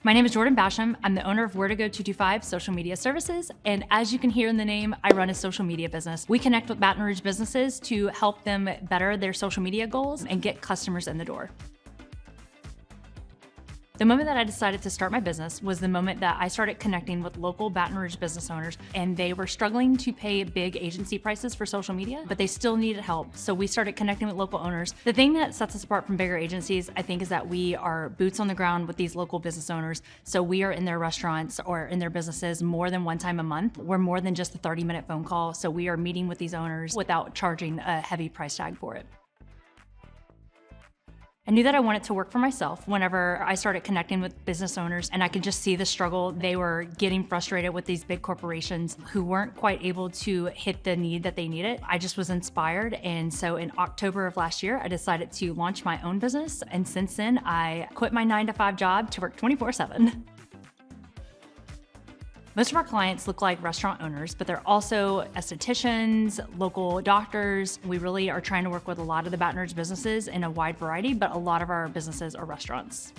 My name is Jordan Basham. I'm the owner of Where to Go 225 Social Media Services. And as you can hear in the name, I run a social media business. We connect with Baton Rouge businesses to help them better their social media goals and get customers in the door. The moment that I decided to start my business was the moment that I started connecting with local Baton Rouge business owners, and they were struggling to pay big agency prices for social media, but they still needed help. So we started connecting with local owners. The thing that sets us apart from bigger agencies, I think, is that we are boots on the ground with these local business owners. So we are in their restaurants or in their businesses more than one time a month. We're more than just a 30-minute phone call. So we are meeting with these owners without charging a heavy price tag for it. I knew that I wanted to work for myself whenever I started connecting with business owners, and I could just see the struggle. They were getting frustrated with these big corporations who weren't quite able to hit the need that they needed. I just was inspired, and so in October of last year, I decided to launch my own business, and since then, I quit my 9-to-5 job to work 24/7. Most of our clients look like restaurant owners, but they're also estheticians, local doctors. We really are trying to work with a lot of the Baton Rouge businesses in a wide variety, but a lot of our businesses are restaurants.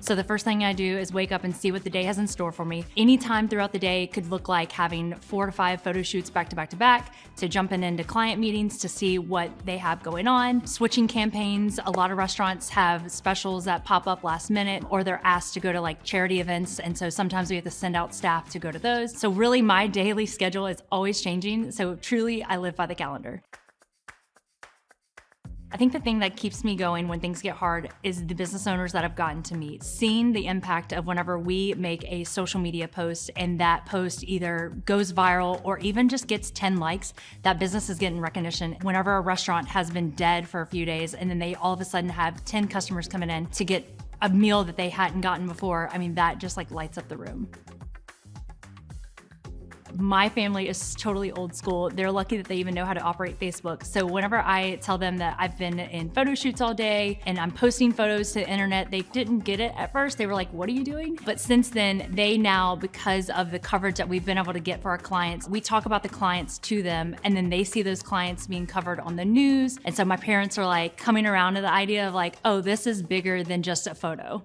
So the first thing I do is wake up and see what the day has in store for me. Anytime throughout the day could look like having 4 to 5 photo shoots back to back to back, to jumping into client meetings to see what they have going on, switching campaigns. A lot of restaurants have specials that pop up last minute, or they're asked to go to like charity events. And so sometimes we have to send out staff to go to those. So really my daily schedule is always changing. So truly I live by the calendar. I think the thing that keeps me going when things get hard is the business owners that I've gotten to meet. Seeing the impact of whenever we make a social media post and that post either goes viral or even just gets 10 likes, that business is getting recognition. Whenever a restaurant has been dead for a few days and then they all of a sudden have 10 customers coming in to get a meal that they hadn't gotten before, I mean, that just like lights up the room. My family is totally old school. They're lucky that they even know how to operate Facebook. So whenever I tell them that I've been in photo shoots all day and I'm posting photos to the internet, they didn't get it at first. They were like, what are you doing? But since then, they now, because of the coverage that we've been able to get for our clients, we talk about the clients to them, and then they see those clients being covered on the news. And so my parents are like coming around to the idea of like, oh, this is bigger than just a photo.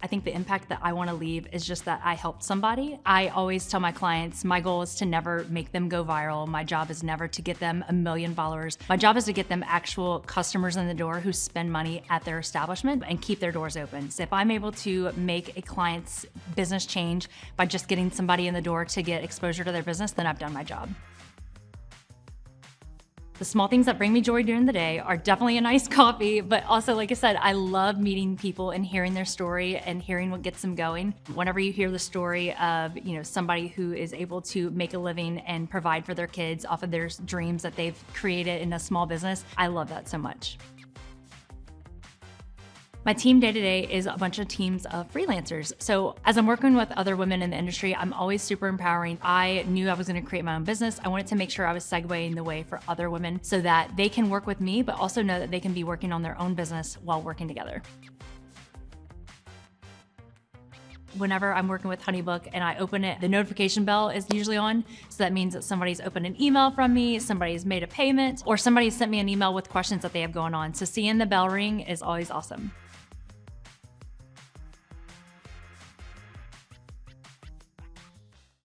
I think the impact that I want to leave is just that I helped somebody. I always tell my clients, my goal is to never make them go viral. My job is never to get them 1 million followers. My job is to get them actual customers in the door who spend money at their establishment and keep their doors open. So if I'm able to make a client's business change by just getting somebody in the door to get exposure to their business, then I've done my job. The small things that bring me joy during the day are definitely a nice coffee, but also, like I said, I love meeting people and hearing their story and hearing what gets them going. Whenever you hear the story of, somebody who is able to make a living and provide for their kids off of their dreams that they've created in a small business, I love that so much. My team day-to-day is a bunch of teams of freelancers. So as I'm working with other women in the industry, I'm always super empowering. I knew I was gonna create my own business. I wanted to make sure I was segueing the way for other women so that they can work with me, but also know that they can be working on their own business while working together. Whenever I'm working with HoneyBook and I open it, the notification bell is usually on. So that means that somebody's opened an email from me, somebody's made a payment, or somebody sent me an email with questions that they have going on. So seeing the bell ring is always awesome.